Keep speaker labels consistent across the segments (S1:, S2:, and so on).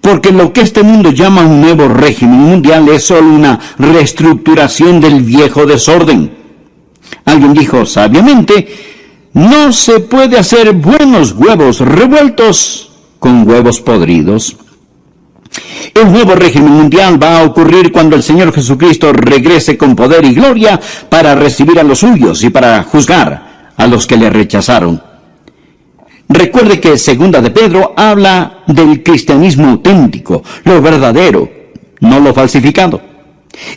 S1: Porque lo que este mundo llama un nuevo régimen mundial es solo una reestructuración del viejo desorden. Alguien dijo sabiamente, no se puede hacer buenos huevos revueltos con huevos podridos. El nuevo régimen mundial va a ocurrir cuando el Señor Jesucristo regrese con poder y gloria para recibir a los suyos y para juzgar a los que le rechazaron. Recuerde que 2 de Pedro habla del cristianismo auténtico, lo verdadero, no lo falsificado.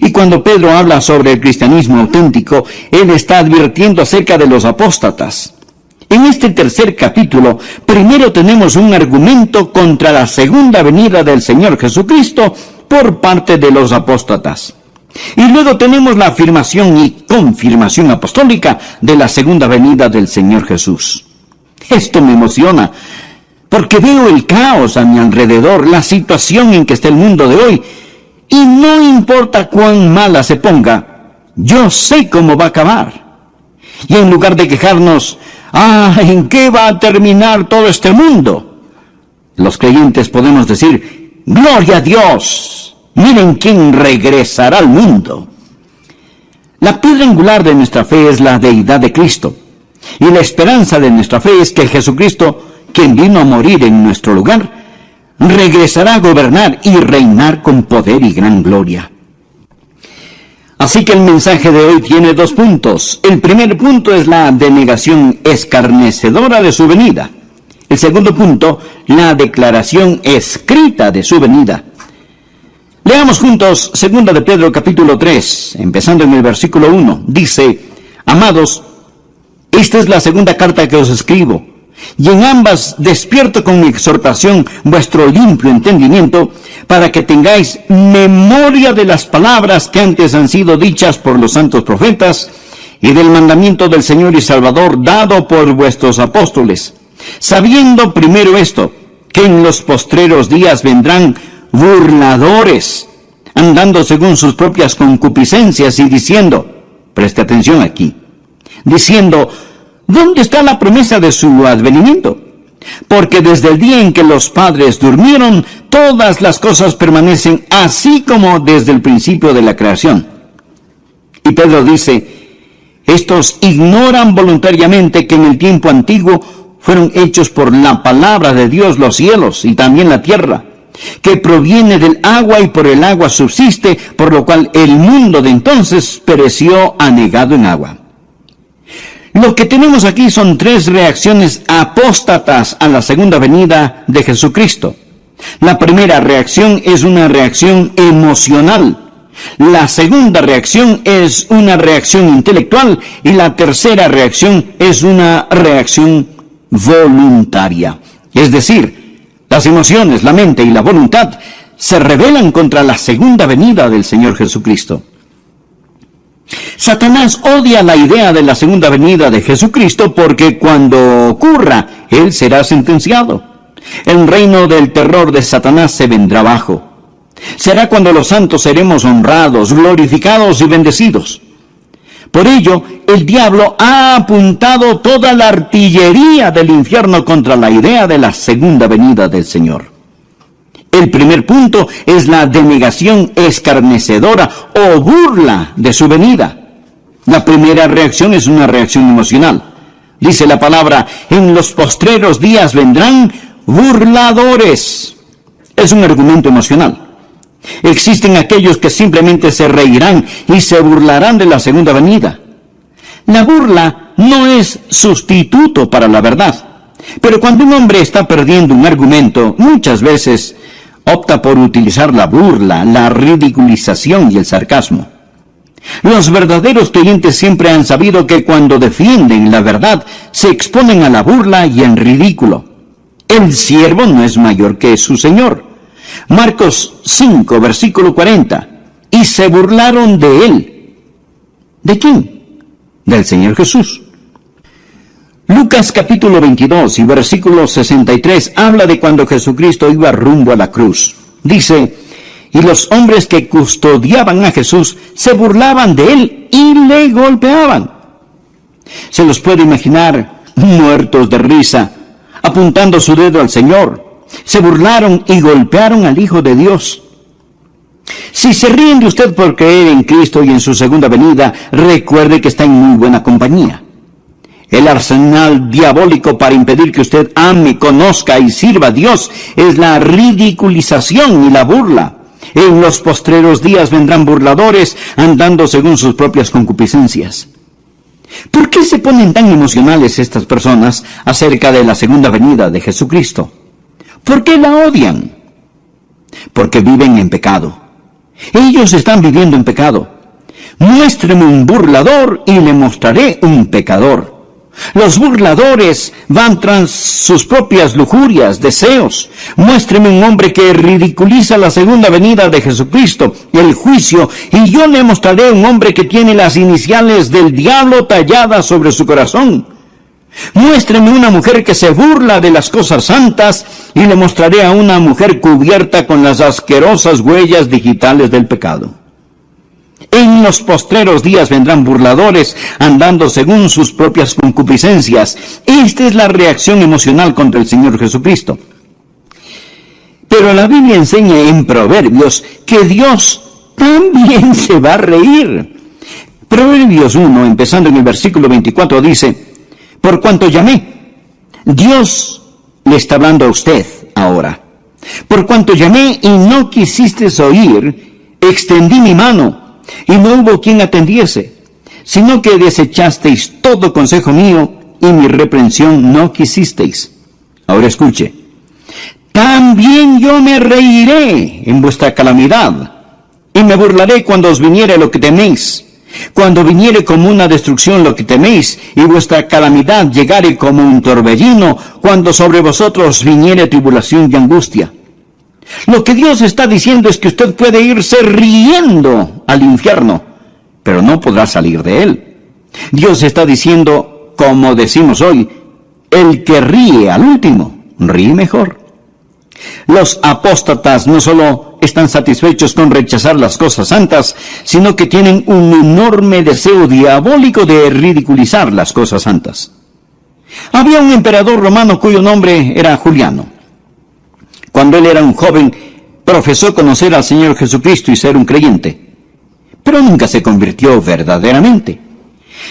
S1: Y cuando Pedro habla sobre el cristianismo auténtico, él está advirtiendo acerca de los apóstatas. En este tercer capítulo, primero tenemos un argumento contra la segunda venida del Señor Jesucristo por parte de los apóstatas. Y luego tenemos la afirmación y confirmación apostólica de la segunda venida del Señor Jesús. Esto me emociona, porque veo el caos a mi alrededor, la situación en que está el mundo de hoy, y no importa cuán mala se ponga, yo sé cómo va a acabar. Y en lugar de quejarnos, ¿en qué va a terminar todo este mundo?, los creyentes podemos decir, ¡gloria a Dios! Miren quién regresará al mundo. La piedra angular de nuestra fe es la deidad de Cristo. Y la esperanza de nuestra fe es que Jesucristo, quien vino a morir en nuestro lugar, regresará a gobernar y reinar con poder y gran gloria. Así que el mensaje de hoy tiene 2 puntos. El primer punto es la denegación escarnecedora de su venida. El segundo punto, la declaración escrita de su venida. Leamos juntos 2 de Pedro capítulo 3, empezando en el versículo 1. Dice, amados, esta es la segunda carta que os escribo, y en ambas despierto con mi exhortación vuestro limpio entendimiento, para que tengáis memoria de las palabras que antes han sido dichas por los santos profetas, y del mandamiento del Señor y Salvador dado por vuestros apóstoles, sabiendo primero esto, que en los postreros días vendrán burladores, andando según sus propias concupiscencias y diciendo, preste atención aquí, diciendo, ¿dónde está la promesa de su advenimiento? Porque desde el día en que los padres durmieron, todas las cosas permanecen así como desde el principio de la creación. Y Pedro dice, estos ignoran voluntariamente que en el tiempo antiguo fueron hechos por la palabra de Dios los cielos y también la tierra, que proviene del agua y por el agua subsiste, por lo cual el mundo de entonces pereció anegado en agua. Lo que tenemos aquí son 3 reacciones apóstatas a la segunda venida de Jesucristo. La primera reacción es una reacción emocional. La segunda reacción es una reacción intelectual. Y la tercera reacción es una reacción voluntaria. Es decir, las emociones, la mente y la voluntad se rebelan contra la segunda venida del Señor Jesucristo. Satanás odia la idea de la segunda venida de Jesucristo porque cuando ocurra, él será sentenciado. El reino del terror de Satanás se vendrá abajo. Será cuando los santos seremos honrados, glorificados y bendecidos. Por ello, el diablo ha apuntado toda la artillería del infierno contra la idea de la segunda venida del Señor. El primer punto es la denegación escarnecedora o burla de su venida. La primera reacción es una reacción emocional. Dice la palabra, en los postreros días vendrán burladores. Es un argumento emocional. Existen aquellos que simplemente se reirán y se burlarán de la segunda venida. La burla no es sustituto para la verdad. Pero cuando un hombre está perdiendo un argumento, muchas veces opta por utilizar la burla, la ridiculización y el sarcasmo. Los verdaderos creyentes siempre han sabido que cuando defienden la verdad, se exponen a la burla y al ridículo. El siervo no es mayor que su Señor. Marcos 5, versículo 40. Y se burlaron de él. ¿De quién? Del Señor Jesús. Lucas capítulo 22 y versículo 63 habla de cuando Jesucristo iba rumbo a la cruz. Dice, y los hombres que custodiaban a Jesús se burlaban de él y le golpeaban. Se los puede imaginar muertos de risa, apuntando su dedo al Señor, Se burlaron y golpearon al Hijo de Dios. Si se ríen de usted por creer en Cristo y en su segunda venida, recuerde que está en muy buena compañía. El arsenal diabólico para impedir que usted ame, conozca y sirva a Dios es la ridiculización y la burla. En los postreros días vendrán burladores andando según sus propias concupiscencias. ¿Por qué se ponen tan emocionales estas personas acerca de la segunda venida de Jesucristo? ¿Por qué la odian? Porque viven en pecado. Ellos están viviendo en pecado. Muéstreme un burlador y le mostraré un pecador. Los burladores van tras sus propias lujurias, deseos. Muéstreme un hombre que ridiculiza la segunda venida de Jesucristo y el juicio, y yo le mostraré un hombre que tiene las iniciales del diablo talladas sobre su corazón. Muéstreme una mujer que se burla de las cosas santas, y le mostraré a una mujer cubierta con las asquerosas huellas digitales del pecado. En los postreros días vendrán burladores andando según sus propias concupiscencias. Esta es la reacción emocional contra el Señor Jesucristo. Pero la Biblia enseña en Proverbios que Dios también se va a reír. Proverbios 1, empezando en el versículo 24, dice: por cuanto llamé, Dios le está hablando a usted ahora. Por cuanto llamé y no quisisteis oír, extendí mi mano, y no hubo quien atendiese, sino que desechasteis todo consejo mío, y mi reprensión no quisisteis. Ahora escuche: también yo me reiré en vuestra calamidad, y me burlaré cuando os viniere lo que teméis. Cuando viniere como una destrucción lo que teméis, y vuestra calamidad llegare como un torbellino, cuando sobre vosotros viniere tribulación y angustia. Lo que Dios está diciendo es que usted puede irse riendo al infierno, pero no podrá salir de él. Dios está diciendo, como decimos hoy, el que ríe al último, ríe mejor. Los apóstatas no solo están satisfechos con rechazar las cosas santas, sino que tienen un enorme deseo diabólico de ridiculizar las cosas santas. Había un emperador romano cuyo nombre era Juliano. Cuando él era un joven, profesó conocer al Señor Jesucristo y ser un creyente, pero nunca se convirtió verdaderamente.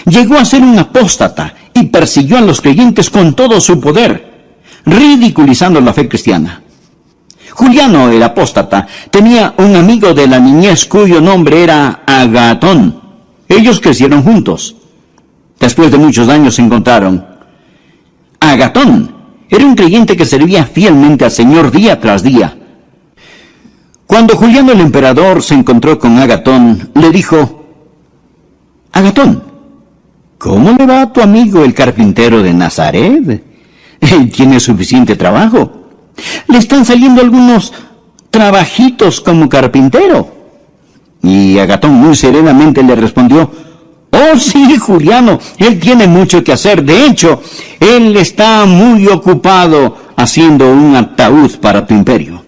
S1: Llegó a ser un apóstata y persiguió a los creyentes con todo su poder, ridiculizando la fe cristiana. Juliano, el apóstata, tenía un amigo de la niñez cuyo nombre era Agatón. Ellos crecieron juntos. Después de muchos años se encontraron. Agatón era un creyente que servía fielmente al Señor día tras día. Cuando Juliano el emperador se encontró con Agatón, le dijo: Agatón, ¿cómo le va a tu amigo el carpintero de Nazaret? Él tiene suficiente trabajo. Le están saliendo algunos trabajitos como carpintero. Y Agatón muy serenamente le respondió: oh sí, Juliano, él tiene mucho que hacer. De hecho, él está muy ocupado haciendo un ataúd para tu imperio.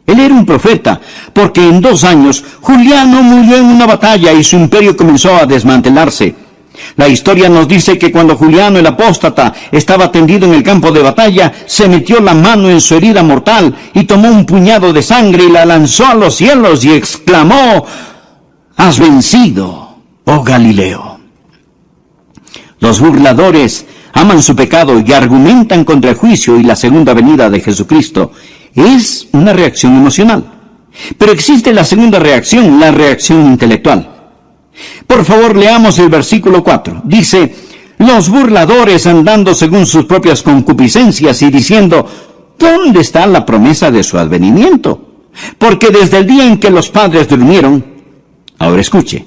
S1: Él era un profeta, porque en 2 años Juliano murió en una batalla y su imperio comenzó a desmantelarse. La historia nos dice que cuando Juliano el apóstata estaba tendido en el campo de batalla, se metió la mano en su herida mortal y tomó un puñado de sangre y la lanzó a los cielos y exclamó: has vencido, oh Galileo. Los burladores aman su pecado y argumentan contra el juicio y la segunda venida de Jesucristo. Es una reacción emocional. Pero existe la segunda reacción, la reacción intelectual. Por favor, leamos el versículo 4. Dice: los burladores andando según sus propias concupiscencias y diciendo: ¿dónde está la promesa de su advenimiento? Porque desde el día en que los padres durmieron, ahora escuche,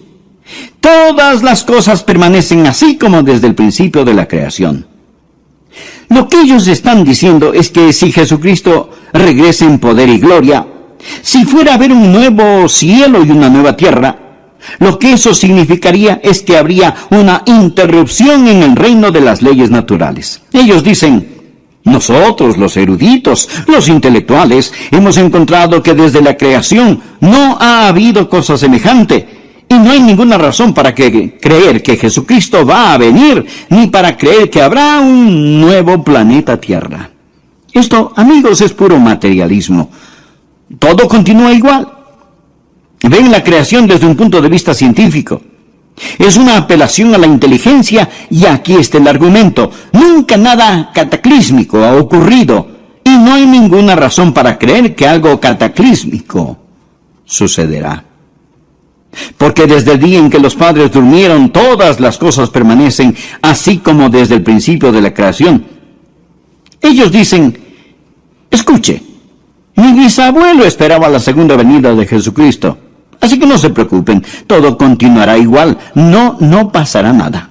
S1: todas las cosas permanecen así como desde el principio de la creación. Lo que ellos están diciendo es que si Jesucristo regresa en poder y gloria, si fuera a haber un nuevo cielo y una nueva tierra, lo que eso significaría es que habría una interrupción en el reino de las leyes naturales. Ellos dicen: nosotros, los eruditos, los intelectuales, hemos encontrado que desde la creación no ha habido cosa semejante, y no hay ninguna razón para creer que Jesucristo va a venir, ni para creer que habrá un nuevo planeta Tierra. Esto, amigos, es puro materialismo. Todo continúa igual. Ven la creación desde un punto de vista científico. Es una apelación a la inteligencia y aquí está el argumento. Nunca nada cataclísmico ha ocurrido y no hay ninguna razón para creer que algo cataclísmico sucederá. Porque desde el día en que los padres durmieron, todas las cosas permanecen así como desde el principio de la creación. Ellos dicen, escuche, mi bisabuelo esperaba la segunda venida de Jesucristo. Así que no se preocupen, todo continuará igual, no pasará nada.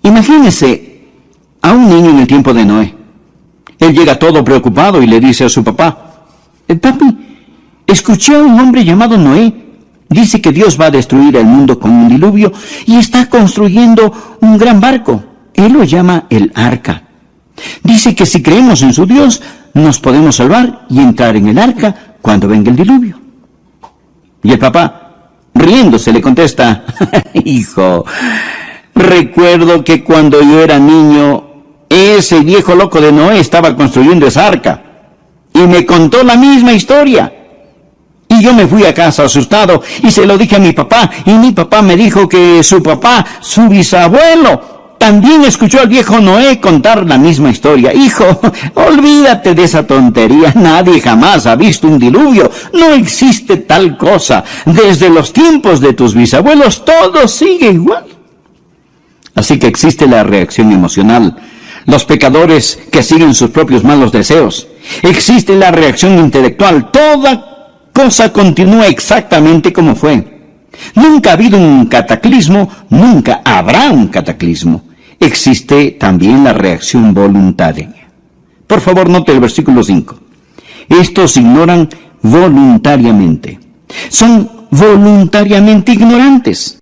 S1: Imagínense a un niño en el tiempo de Noé. Él llega todo preocupado y le dice a su papá, papi, escuché a un hombre llamado Noé. Dice que Dios va a destruir el mundo con un diluvio y está construyendo un gran barco. Él lo llama el arca. Dice que si creemos en su Dios, nos podemos salvar y entrar en el arca cuando venga el diluvio. Y el papá, riéndose, le contesta, hijo, recuerdo que cuando yo era niño, ese viejo loco de Noé estaba construyendo esa arca. Y me contó la misma historia. Y yo me fui a casa asustado y se lo dije a mi papá. Y mi papá me dijo que su papá, su bisabuelo, también escuchó al viejo Noé contar la misma historia. Hijo, olvídate de esa tontería. Nadie jamás ha visto un diluvio. No existe tal cosa. Desde los tiempos de tus bisabuelos todo sigue igual. Así que existe la reacción emocional. Los pecadores que siguen sus propios malos deseos. Existe la reacción intelectual. Toda cosa continúa exactamente como fue. Nunca ha habido un cataclismo, nunca habrá un cataclismo. Existe también la reacción voluntaria. Por favor, note el versículo 5. Estos ignoran voluntariamente. Son voluntariamente ignorantes.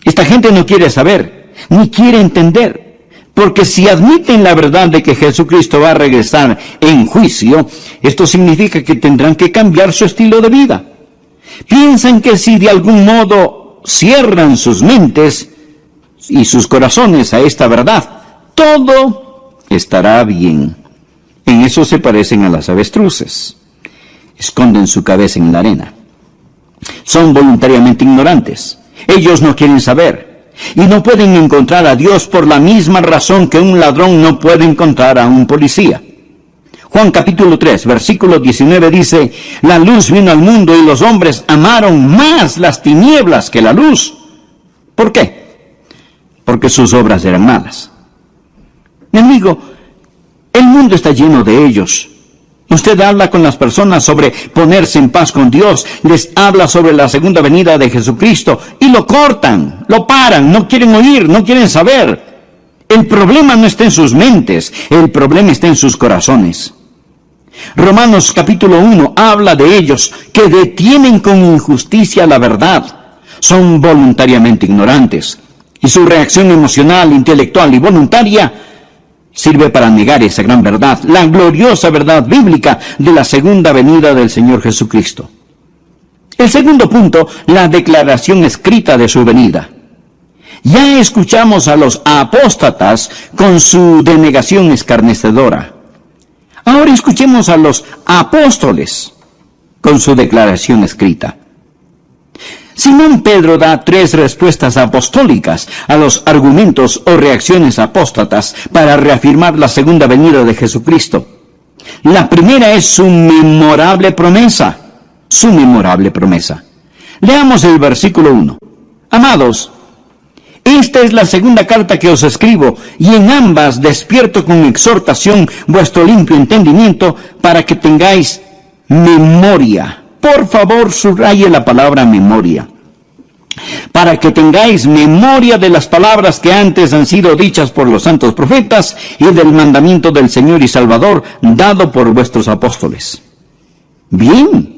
S1: Esta gente no quiere saber, ni quiere entender. Porque si admiten la verdad de que Jesucristo va a regresar en juicio, esto significa que tendrán que cambiar su estilo de vida. Piensan que si de algún modo cierran sus mentes y sus corazones a esta verdad, todo estará bien. En eso se parecen a las avestruces. Esconden su cabeza en la arena. Son voluntariamente ignorantes. Ellos no quieren saber. Y no pueden encontrar a Dios por la misma razón que un ladrón no puede encontrar a un policía. Juan capítulo 3, versículo 19 dice, la luz vino al mundo y los hombres amaron más las tinieblas que la luz. ¿Por qué? Porque sus obras eran malas. Mi amigo, el mundo está lleno de ellos. Usted habla con las personas sobre ponerse en paz con Dios, les habla sobre la segunda venida de Jesucristo y lo cortan, lo paran, no quieren oír, no quieren saber. El problema no está en sus mentes, el problema está en sus corazones. Romanos capítulo 1 habla de ellos que detienen con injusticia la verdad. Son voluntariamente ignorantes. Y su reacción emocional, intelectual y voluntaria sirve para negar esa gran verdad, la gloriosa verdad bíblica de la segunda venida del Señor Jesucristo. El segundo punto, la declaración escrita de su venida. Ya escuchamos a los apóstatas con su denegación escarnecedora. Ahora escuchemos a los apóstoles con su declaración escrita. Simón Pedro da 3 respuestas apostólicas a los argumentos o reacciones apóstatas para reafirmar la segunda venida de Jesucristo. La primera es su memorable promesa. Su memorable promesa. Leamos el versículo 1. Amados, esta es la segunda carta que os escribo, y en ambas despierto con exhortación vuestro limpio entendimiento para que tengáis memoria. Por favor, subraye la palabra memoria. Para que tengáis memoria de las palabras que antes han sido dichas por los santos profetas y del mandamiento del Señor y Salvador dado por vuestros apóstoles. Bien.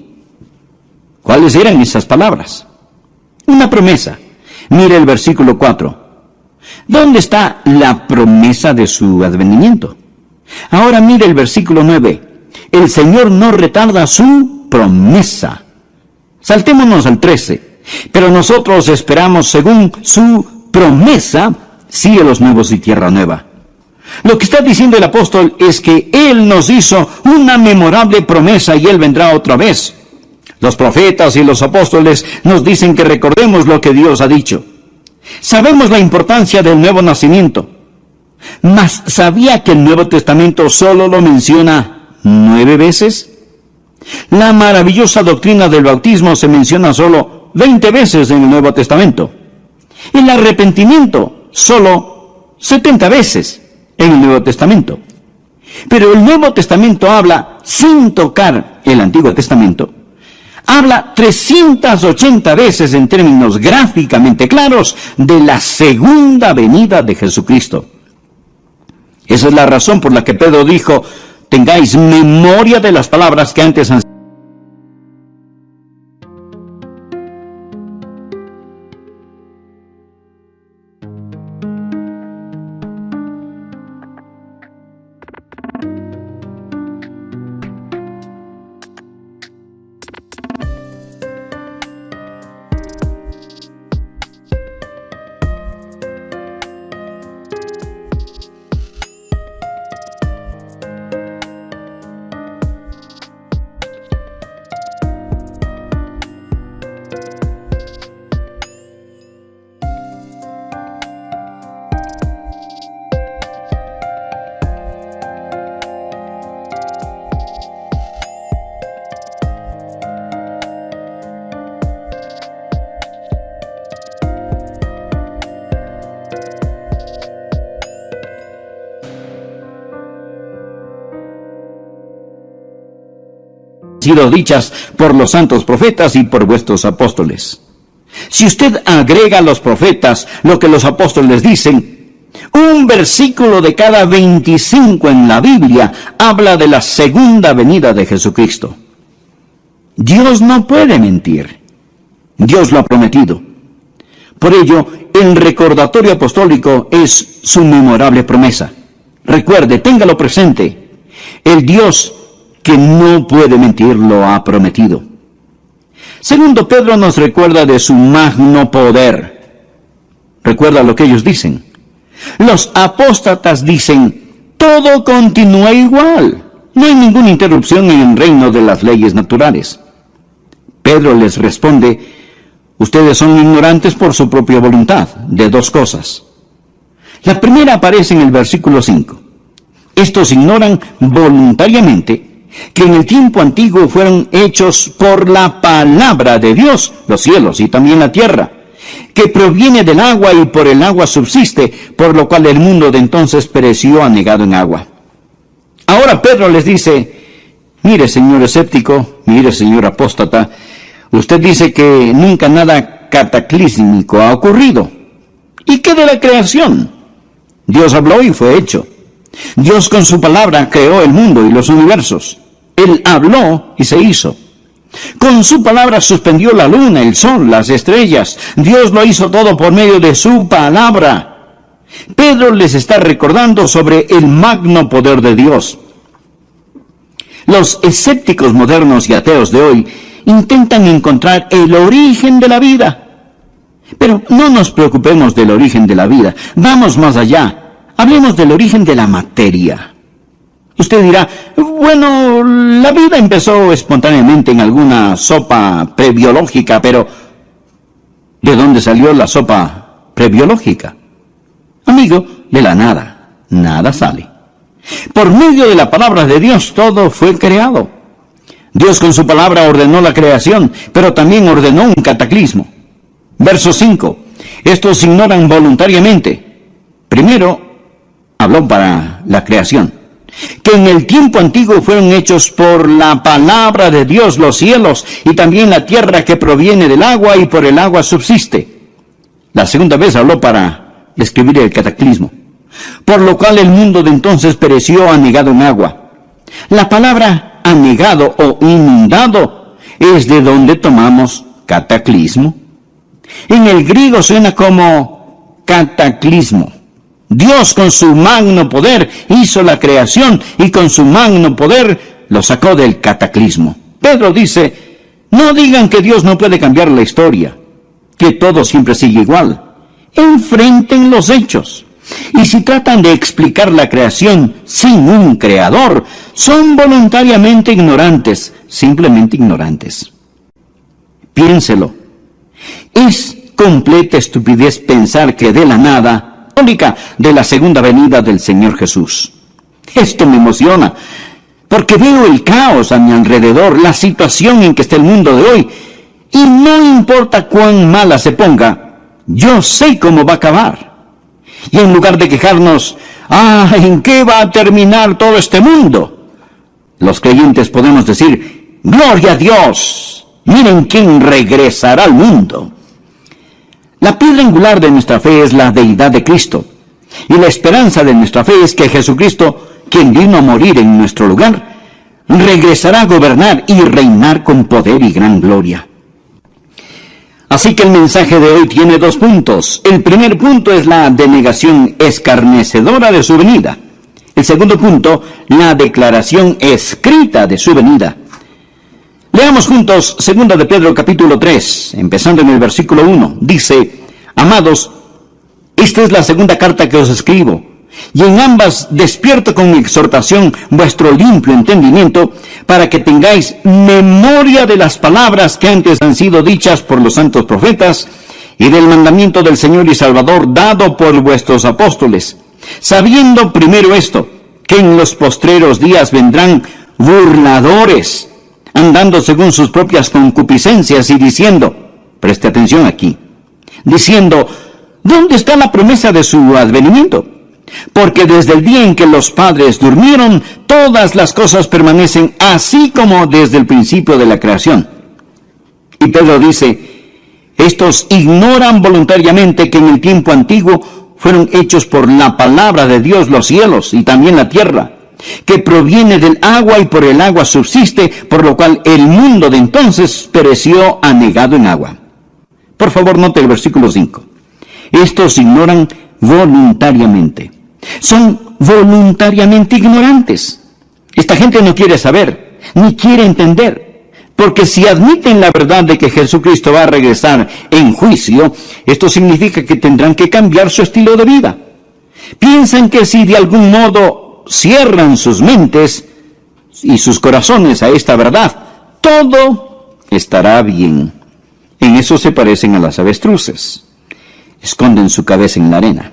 S1: ¿Cuáles eran esas palabras? Una promesa. Mire el versículo 4. ¿Dónde está la promesa de su advenimiento? Ahora mire el versículo 9. El Señor no retarda su promesa. Saltémonos al 13. Pero nosotros esperamos según su promesa cielos nuevos y tierra nueva. Lo que está diciendo el apóstol es que Él nos hizo una memorable promesa y Él vendrá otra vez. Los profetas y los apóstoles nos dicen que recordemos lo que Dios ha dicho. Sabemos la importancia del nuevo nacimiento, mas ¿sabía que el Nuevo Testamento solo lo menciona 9 veces? La maravillosa doctrina del bautismo se menciona solo 20 veces en el Nuevo Testamento. El arrepentimiento solo 70 veces en el Nuevo Testamento. Pero el Nuevo Testamento habla, sin tocar el Antiguo Testamento, habla 380 veces en términos gráficamente claros de la segunda venida de Jesucristo. Esa es la razón por la que Pedro dijo, tengáis memoria de las palabras que antes han sido dichas por los santos profetas y por vuestros apóstoles. Si usted agrega a los profetas lo que los apóstoles dicen, un versículo de cada 25 en la Biblia habla de la segunda venida de Jesucristo. Dios no puede mentir. Dios lo ha prometido. Por ello, el recordatorio apostólico es su memorable promesa. Recuerde, téngalo presente. El Dios que no puede mentir lo ha prometido. Segundo Pedro nos recuerda de su magno poder. Recuerda lo que ellos dicen. Los apóstatas dicen, todo continúa igual. No hay ninguna interrupción en el reino de las leyes naturales. Pedro les responde, ustedes son ignorantes por su propia voluntad, de 2 cosas. La primera aparece en el versículo 5. Estos ignoran voluntariamente que en el tiempo antiguo fueron hechos por la palabra de Dios, los cielos y también la tierra, que proviene del agua y por el agua subsiste, por lo cual el mundo de entonces pereció anegado en agua. Ahora Pedro les dice, mire señor escéptico, mire señor apóstata, usted dice que nunca nada cataclísmico ha ocurrido. ¿Y qué de la creación? Dios habló y fue hecho. Dios con su palabra creó el mundo y los universos. Él habló y se hizo. Con su palabra suspendió la luna, el sol, las estrellas. Dios lo hizo todo por medio de su palabra. Pedro les está recordando sobre el magno poder de Dios. Los escépticos modernos y ateos de hoy intentan encontrar el origen de la vida. Pero no nos preocupemos del origen de la vida. Vamos más allá. Hablemos del origen de la materia. Usted dirá, bueno, la vida empezó espontáneamente en alguna sopa prebiológica, pero ¿de dónde salió la sopa prebiológica? Amigo, de la nada. Nada sale. Por medio de la palabra de Dios todo fue creado. Dios con su palabra ordenó la creación, pero también ordenó un cataclismo. Verso 5. Estos ignoran voluntariamente. Primero, habló para la creación, que en el tiempo antiguo fueron hechos por la palabra de Dios los cielos y también la tierra que proviene del agua y por el agua subsiste. La segunda vez habló para describir el cataclismo, por lo cual el mundo de entonces pereció anegado en agua. La palabra anegado o inundado es de donde tomamos cataclismo. En el griego suena como cataclismo. Dios con su magno poder hizo la creación y con su magno poder lo sacó del cataclismo. Pedro dice, no digan que Dios no puede cambiar la historia, que todo siempre sigue igual. Enfrenten los hechos. Y si tratan de explicar la creación sin un creador, son voluntariamente ignorantes, simplemente ignorantes. Piénselo. Es completa estupidez pensar que de la nada, de la segunda venida del Señor Jesús. Esto me emociona, porque veo el caos a mi alrededor, la situación en que está el mundo de hoy, y no importa cuán mala se ponga, yo sé cómo va a acabar. Y en lugar de quejarnos, ¿en qué va a terminar todo este mundo?, los creyentes podemos decir, ¡gloria a Dios! Miren quién regresará al mundo. La piedra angular de nuestra fe es la deidad de Cristo. Y la esperanza de nuestra fe es que Jesucristo, quien vino a morir en nuestro lugar, regresará a gobernar y reinar con poder y gran gloria. Así que el mensaje de hoy tiene 2 puntos. El primer punto es la denegación escarnecedora de su venida. El segundo punto, la declaración escrita de su venida. Leamos juntos 2 de Pedro capítulo 3, empezando en el versículo 1. Dice, amados, esta es la segunda carta que os escribo, y en ambas despierto con exhortación vuestro limpio entendimiento, para que tengáis memoria de las palabras que antes han sido dichas por los santos profetas, y del mandamiento del Señor y Salvador dado por vuestros apóstoles, sabiendo primero esto, que en los postreros días vendrán burladores, andando según sus propias concupiscencias y diciendo, preste atención aquí, diciendo, ¿dónde está la promesa de su advenimiento? Porque desde el día en que los padres durmieron, todas las cosas permanecen así como desde el principio de la creación. Y Pedro dice, estos ignoran voluntariamente que en el tiempo antiguo fueron hechos por la palabra de Dios los cielos y también la tierra, que proviene del agua y por el agua subsiste, por lo cual el mundo de entonces pereció anegado en agua. Por favor, note el versículo 5. Estos ignoran voluntariamente. Son voluntariamente ignorantes. Esta gente no quiere saber, ni quiere entender, porque si admiten la verdad de que Jesucristo va a regresar en juicio, esto significa que tendrán que cambiar su estilo de vida. Piensan que si de algún modo cierran sus mentes y sus corazones a esta verdad, todo estará bien. En eso se parecen a las avestruces. Esconden su cabeza en la arena.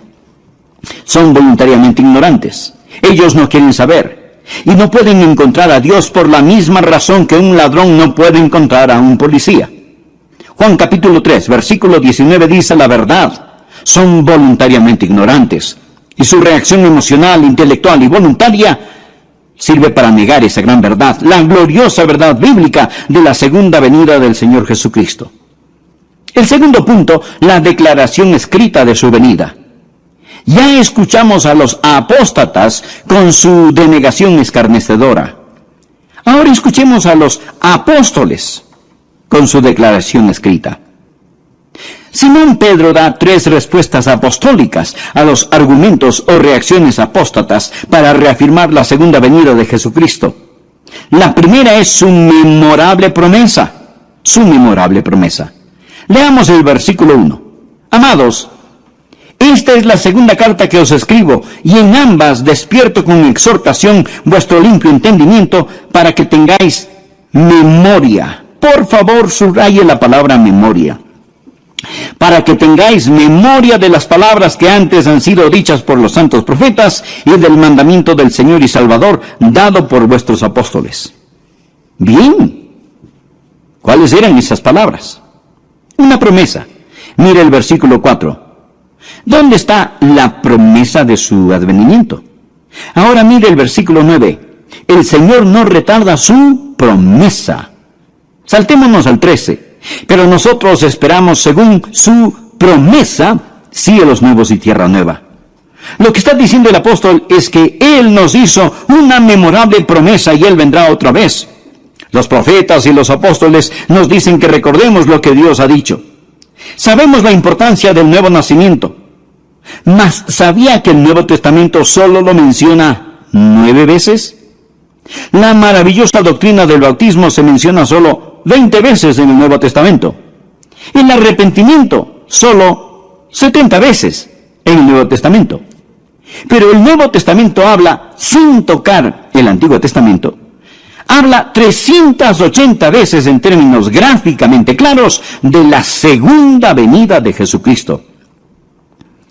S1: Son voluntariamente ignorantes. Ellos no quieren saber. Y no pueden encontrar a Dios por la misma razón que un ladrón no puede encontrar a un policía. Juan capítulo 3, versículo 19 dice la verdad. Son voluntariamente ignorantes. Y su reacción emocional, intelectual y voluntaria sirve para negar esa gran verdad, la gloriosa verdad bíblica de la segunda venida del Señor Jesucristo. El segundo punto, la declaración escrita de su venida. Ya escuchamos a los apóstatas con su denegación escarnecedora. Ahora escuchemos a los apóstoles con su declaración escrita. Simón Pedro da 3 respuestas apostólicas a los argumentos o reacciones apóstatas para reafirmar la segunda venida de Jesucristo. La primera es su memorable promesa. Su memorable promesa. Leamos el versículo 1. Amados, esta es la segunda carta que os escribo, y en ambas despierto con exhortación vuestro limpio entendimiento para que tengáis memoria. Por favor, subraye la palabra memoria. Para que tengáis memoria de las palabras que antes han sido dichas por los santos profetas y del mandamiento del Señor y Salvador dado por vuestros apóstoles. Bien, ¿cuáles eran esas palabras? Una promesa. Mire el versículo 4. ¿Dónde está la promesa de su advenimiento? Ahora mire el versículo 9. El Señor no retarda su promesa. Saltémonos al 13. Pero nosotros esperamos según su promesa cielos nuevos y tierra nueva. Lo que está diciendo el apóstol es que Él nos hizo una memorable promesa y Él vendrá otra vez. Los profetas y los apóstoles nos dicen que recordemos lo que Dios ha dicho. Sabemos la importancia del nuevo nacimiento. Mas, ¿sabía que el Nuevo Testamento solo lo menciona 9 veces? La maravillosa doctrina del bautismo se menciona solo 20 veces en el Nuevo Testamento. El arrepentimiento solo 70 veces en el Nuevo Testamento. Pero el Nuevo Testamento habla, sin tocar el Antiguo Testamento, habla 380 veces en términos gráficamente claros de la segunda venida de Jesucristo.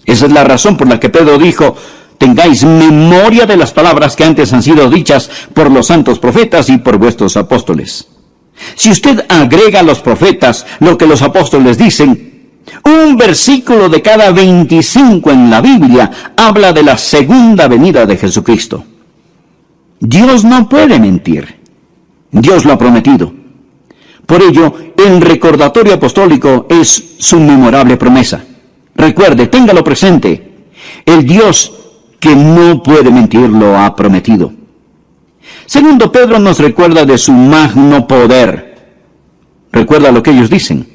S1: Esa es la razón por la que Pedro dijo: tengáis memoria de las palabras que antes han sido dichas por los santos profetas y por vuestros apóstoles. Si usted agrega a los profetas lo que los apóstoles dicen, un versículo de cada 25 en la Biblia habla de la segunda venida de Jesucristo. Dios no puede mentir. Dios lo ha prometido. Por ello, el recordatorio apostólico es su memorable promesa. Recuerde, téngalo presente. El Dios que no puede mentir lo ha prometido. Segundo, Pedro nos recuerda de su magno poder. Recuerda lo que ellos dicen.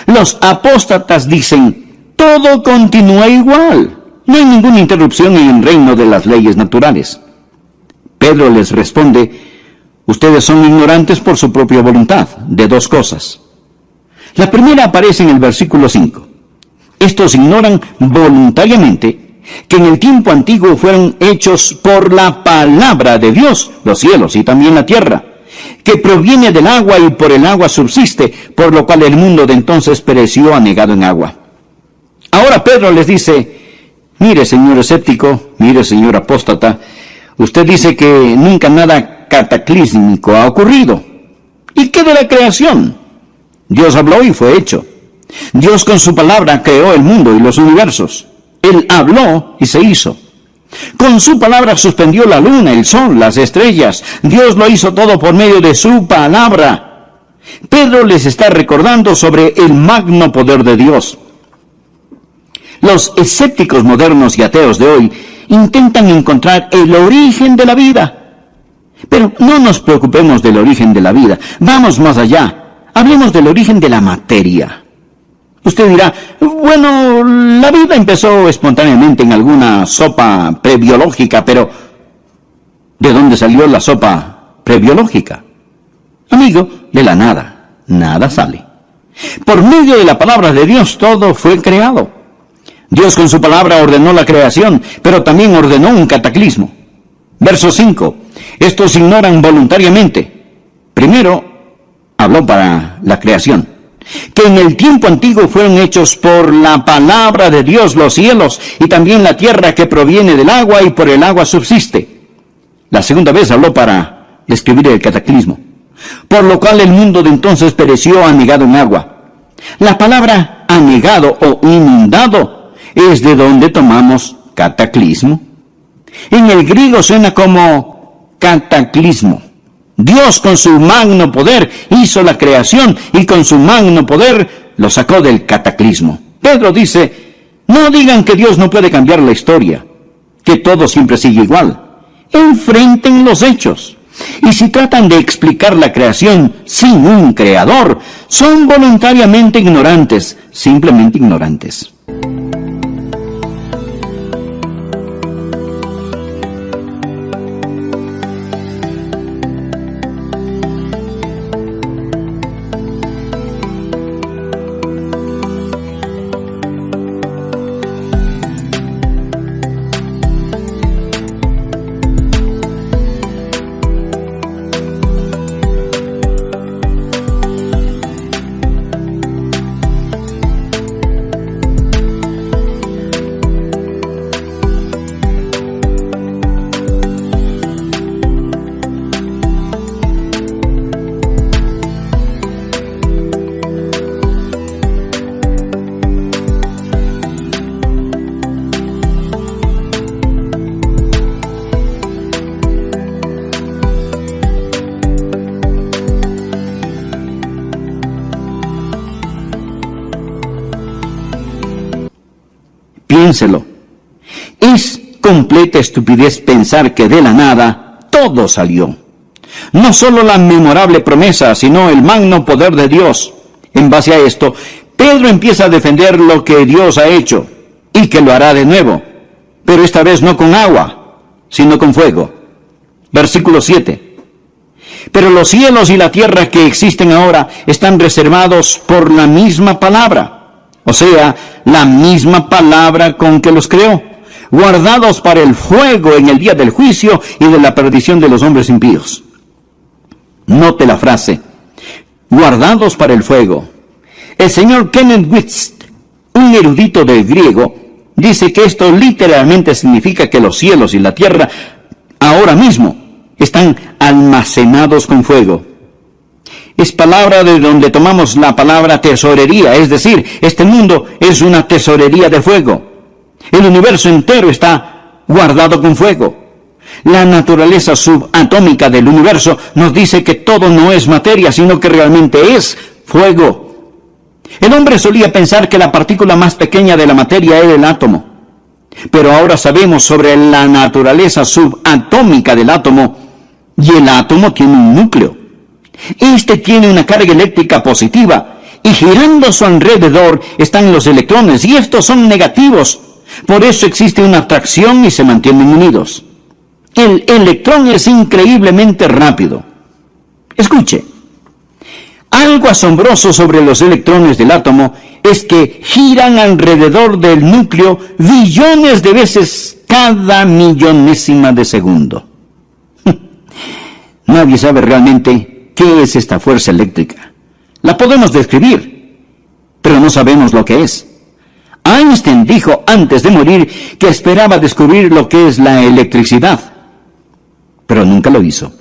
S1: Los apóstatas dicen: todo continúa igual. No hay ninguna interrupción en el reino de las leyes naturales. Pedro les responde: ustedes son ignorantes por su propia voluntad de dos cosas. La primera aparece en el versículo 5. Estos ignoran voluntariamente que en el tiempo antiguo fueron hechos por la palabra de Dios los cielos y también la tierra, que proviene del agua y por el agua subsiste, por lo cual el mundo de entonces pereció anegado en agua. Ahora Pedro les dice: mire, señor escéptico, mire, señor apóstata, usted dice que nunca nada cataclísmico ha ocurrido. ¿Y qué de la creación? Dios habló y fue hecho. Dios con su palabra creó el mundo y los universos. Él habló y se hizo. Con su palabra suspendió la luna, el sol, las estrellas. Dios lo hizo todo por medio de su palabra. Pedro les está recordando sobre el magno poder de Dios. Los escépticos modernos y ateos de hoy intentan encontrar el origen de la vida. Pero no nos preocupemos del origen de la vida. Vamos más allá. Hablemos del origen de la materia. Usted dirá: bueno, la vida empezó espontáneamente en alguna sopa prebiológica, pero ¿de dónde salió la sopa prebiológica? Amigo, de la nada. Nada sale. Por medio de la palabra de Dios todo fue creado. Dios con su palabra ordenó la creación, pero también ordenó un cataclismo. Verso 5. Estos ignoran voluntariamente. Primero, habló para la creación. Que en el tiempo antiguo fueron hechos por la palabra de Dios los cielos y también la tierra, que proviene del agua y por el agua subsiste. La segunda vez habló para describir el cataclismo, por lo cual el mundo de entonces pereció anegado en agua. La palabra anegado o inundado es de donde tomamos cataclismo. En el griego suena como cataclismo. Dios con su magno poder hizo la creación y con su magno poder lo sacó del cataclismo. Pedro dice: no digan que Dios no puede cambiar la historia, que todo siempre sigue igual. Enfrenten los hechos. Y si tratan de explicar la creación sin un creador, son voluntariamente ignorantes, simplemente ignorantes. Piénselo. Es completa estupidez pensar que de la nada todo salió. No solo la memorable promesa, sino el magno poder de Dios. En base a esto, Pedro empieza a defender lo que Dios ha hecho y que lo hará de nuevo, pero esta vez no con agua, sino con fuego. Versículo 7. Pero los cielos y la tierra que existen ahora están reservados por la misma palabra. O sea, la misma palabra con que los creó. guardados para el fuego en el día del juicio y de la perdición de los hombres impíos. Note la frase, guardados para el fuego. El señor Kenneth Whist, un erudito del griego, dice que esto literalmente significa que los cielos y la tierra ahora mismo están almacenados con fuego. Es palabra de donde tomamos la palabra tesorería, es decir, este mundo es una tesorería de fuego. El universo entero está guardado con fuego. La naturaleza subatómica del universo nos dice que todo no es materia, sino que realmente es fuego. El hombre solía pensar que la partícula más pequeña de la materia era el átomo. Pero ahora sabemos sobre la naturaleza subatómica del átomo, y el átomo tiene un núcleo. Este tiene una carga eléctrica positiva, y girando a su alrededor están los electrones, y estos son negativos. Por eso existe una atracción y se mantienen unidos. El electrón es increíblemente rápido. Escuche, algo asombroso sobre los electrones del átomo es que giran alrededor del núcleo billones de veces cada millonésima de segundo. Nadie sabe realmente qué es esta fuerza eléctrica. La podemos describir, pero no sabemos lo que es. Einstein dijo antes de morir que esperaba descubrir lo que es la electricidad, pero nunca lo hizo.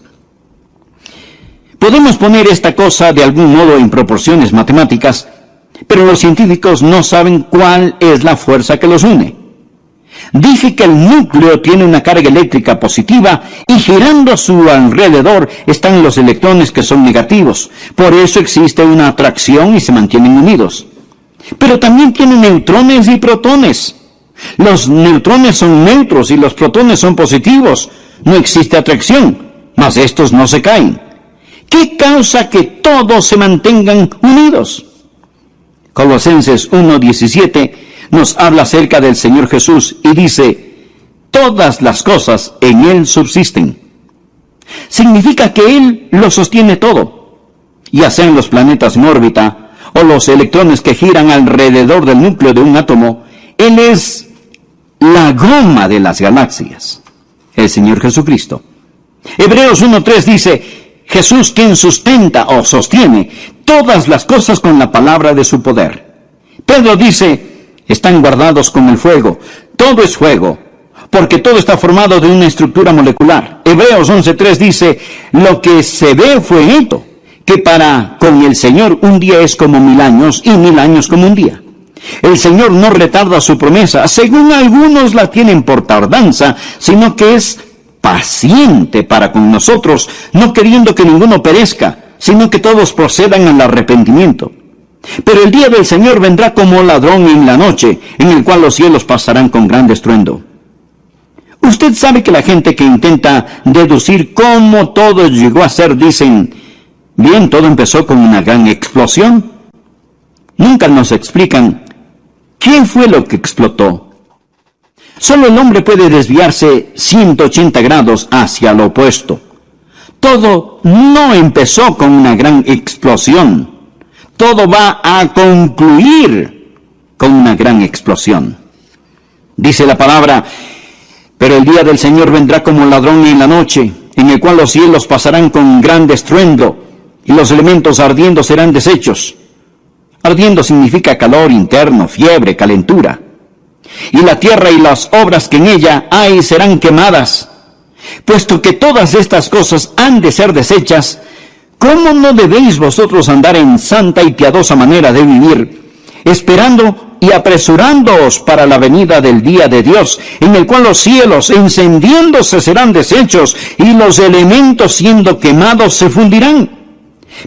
S1: Podemos poner esta cosa de algún modo en proporciones matemáticas, pero los científicos no saben cuál es la fuerza que los une. Dije que el núcleo tiene una carga eléctrica positiva y girando a su alrededor están los electrones que son negativos. Por eso existe una atracción y se mantienen unidos. Pero también tiene neutrones y protones. Los neutrones son neutros y los protones son positivos. No existe atracción, mas estos no se caen. ¿Qué causa que todos se mantengan unidos? Colosenses 1:17 nos habla acerca del Señor Jesús y dice, todas las cosas en Él subsisten. Significa que Él lo sostiene todo, ya sean los planetas en órbita o los electrones que giran alrededor del núcleo de un átomo. Él es la goma de las galaxias, el Señor Jesucristo. Hebreos 1:3 dice, Jesús quien sustenta o sostiene todas las cosas con la palabra de su poder. Pedro dice, están guardados con el fuego. Todo es fuego, porque todo está formado de una estructura molecular. Hebreos 11:3 dice, lo que se ve fue esto, que para con el Señor un día es como 1000 años y 1000 años como un día. El Señor no retarda su promesa, según algunos la tienen por tardanza, sino que es paciente para con nosotros, no queriendo que ninguno perezca, sino que todos procedan al arrepentimiento. Pero el día del Señor vendrá como ladrón en la noche, en el cual los cielos pasarán con gran estruendo. Usted sabe que la gente que intenta deducir cómo todo llegó a ser, dicen, bien, todo empezó con una gran explosión. Nunca nos explican qué fue lo que explotó. Solo el hombre puede desviarse 180 grados hacia lo opuesto. Todo no empezó con una gran explosión. Todo va a concluir con una gran explosión. Dice la palabra, pero el día del Señor vendrá como ladrón en la noche, en el cual los cielos pasarán con gran estruendo, y los elementos ardiendo serán deshechos. Ardiendo significa calor interno, fiebre, calentura. Y la tierra y las obras que en ella hay serán quemadas. Puesto que todas estas cosas han de ser deshechas, ¿cómo no debéis vosotros andar en santa y piadosa manera de vivir, esperando y apresurándoos para la venida del día de Dios, en el cual los cielos encendiéndose serán deshechos y los elementos siendo quemados se fundirán?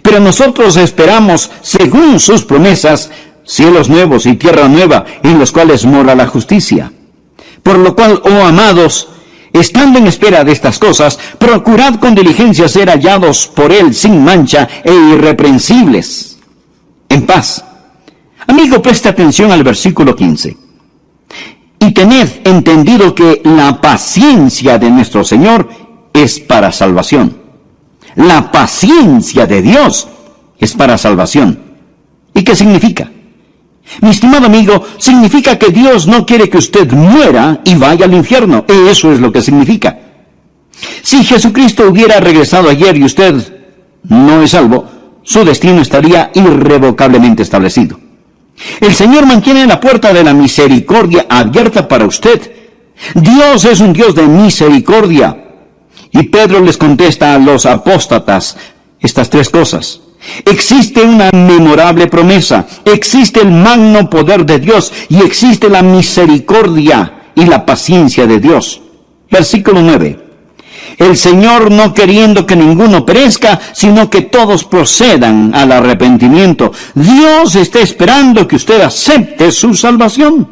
S1: Pero nosotros esperamos, según sus promesas, cielos nuevos y tierra nueva, en los cuales mora la justicia. Por lo cual, oh amados, estando en espera de estas cosas, procurad con diligencia ser hallados por Él sin mancha e irreprensibles, en paz. Amigo, presta atención al versículo 15. Y tened entendido que la paciencia de nuestro Señor es para salvación. La paciencia de Dios es para salvación. ¿Y qué significa? Mi estimado amigo, significa que Dios no quiere que usted muera y vaya al infierno. Eso es lo que significa. Si Jesucristo hubiera regresado ayer y usted no es salvo, su destino estaría irrevocablemente establecido. El Señor mantiene la puerta de la misericordia abierta para usted. Dios es un Dios de misericordia. Y Pedro les contesta a los apóstatas estas tres cosas. Existe una memorable promesa, existe el magno poder de Dios y existe la misericordia y la paciencia de Dios. Versículo 9. El Señor no queriendo que ninguno perezca, sino que todos procedan al arrepentimiento. Dios está esperando que usted acepte su salvación.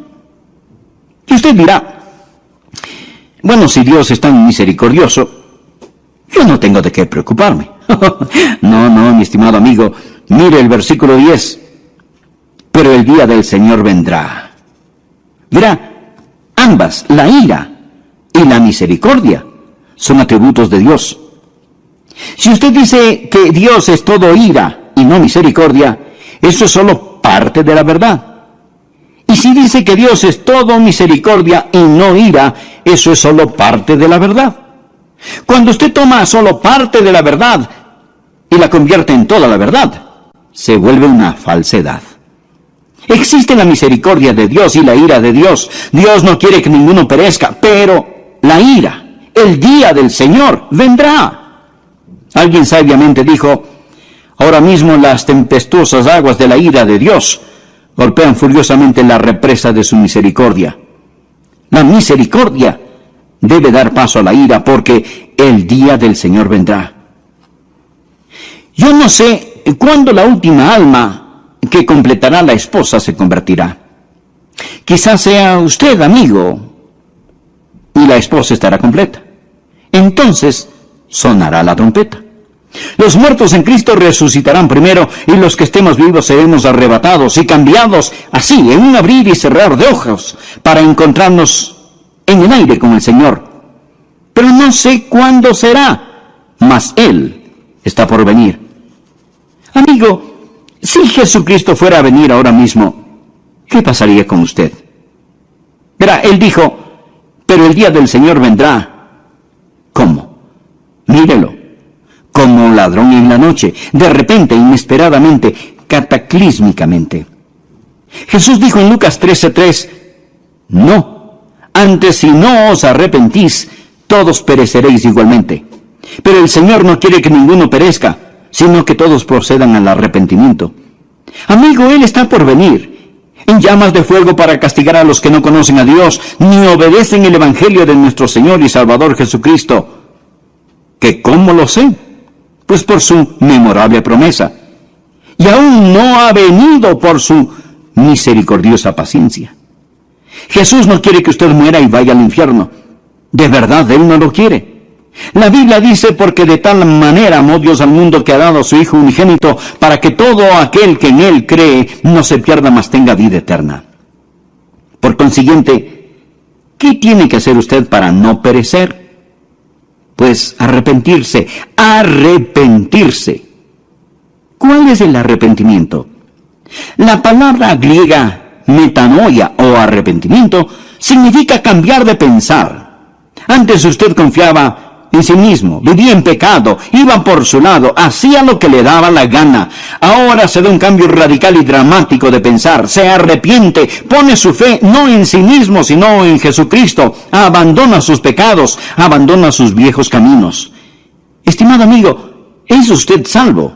S1: Y usted dirá, bueno, si Dios es tan misericordioso, yo no tengo de qué preocuparme. No, mi estimado amigo, mire el versículo 10. Pero el día del Señor vendrá. Verá, ambas, la ira y la misericordia, son atributos de Dios. Si usted dice que Dios es todo ira y no misericordia, eso es solo parte de la verdad. Y si dice que Dios es todo misericordia y no ira, eso es solo parte de la verdad. Cuando usted toma solo parte de la verdad y la convierte en toda la verdad, se vuelve una falsedad. Existe la misericordia de Dios y la ira de Dios. Dios no quiere que ninguno perezca, pero la ira, el día del Señor, vendrá. Alguien sabiamente dijo, ahora mismo las tempestuosas aguas de la ira de Dios golpean furiosamente la represa de su misericordia. La misericordia debe dar paso a la ira porque el día del Señor vendrá. Yo no sé cuándo la última alma que completará la esposa se convertirá. Quizás sea usted, amigo, y la esposa estará completa. Entonces sonará la trompeta. Los muertos en Cristo resucitarán primero y los que estemos vivos seremos arrebatados y cambiados así en un abrir y cerrar de ojos para encontrarnos en el aire con el Señor. Pero no sé cuándo será, mas Él está por venir. Amigo, si Jesucristo fuera a venir ahora mismo, ¿qué pasaría con usted? Verá, Él dijo, pero el día del Señor vendrá. ¿Cómo? Mírelo. Como un ladrón en la noche, de repente, inesperadamente, cataclísmicamente. Jesús dijo en Lucas 13:3, no, antes si no os arrepentís, todos pereceréis igualmente. Pero el Señor no quiere que ninguno perezca, sino que todos procedan al arrepentimiento. Amigo, Él está por venir, en llamas de fuego para castigar a los que no conocen a Dios, ni obedecen el Evangelio de nuestro Señor y Salvador Jesucristo. ¿Que cómo lo sé? Pues por su memorable promesa. Y aún no ha venido por su misericordiosa paciencia. Jesús no quiere que usted muera y vaya al infierno. De verdad, Él no lo quiere. La Biblia dice, porque de tal manera amó Dios al mundo que ha dado a su Hijo unigénito, para que todo aquel que en Él cree no se pierda, mas tenga vida eterna. Por consiguiente, ¿qué tiene que hacer usted para no perecer? Pues arrepentirse. ¿Cuál es el arrepentimiento? La palabra griega metanoia o arrepentimiento significa cambiar de pensar. Antes usted confiaba en sí mismo, vivía en pecado, iba por su lado, hacía lo que le daba la gana. Ahora se da un cambio radical y dramático de pensar, se arrepiente, pone su fe no en sí mismo, sino en Jesucristo, abandona sus pecados, abandona sus viejos caminos. Estimado amigo, ¿es usted salvo?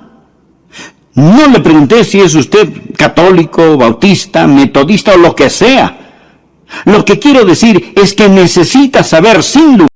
S1: No le pregunté si es usted católico, bautista, metodista o lo que sea. Lo que quiero decir es que necesita saber sin lugar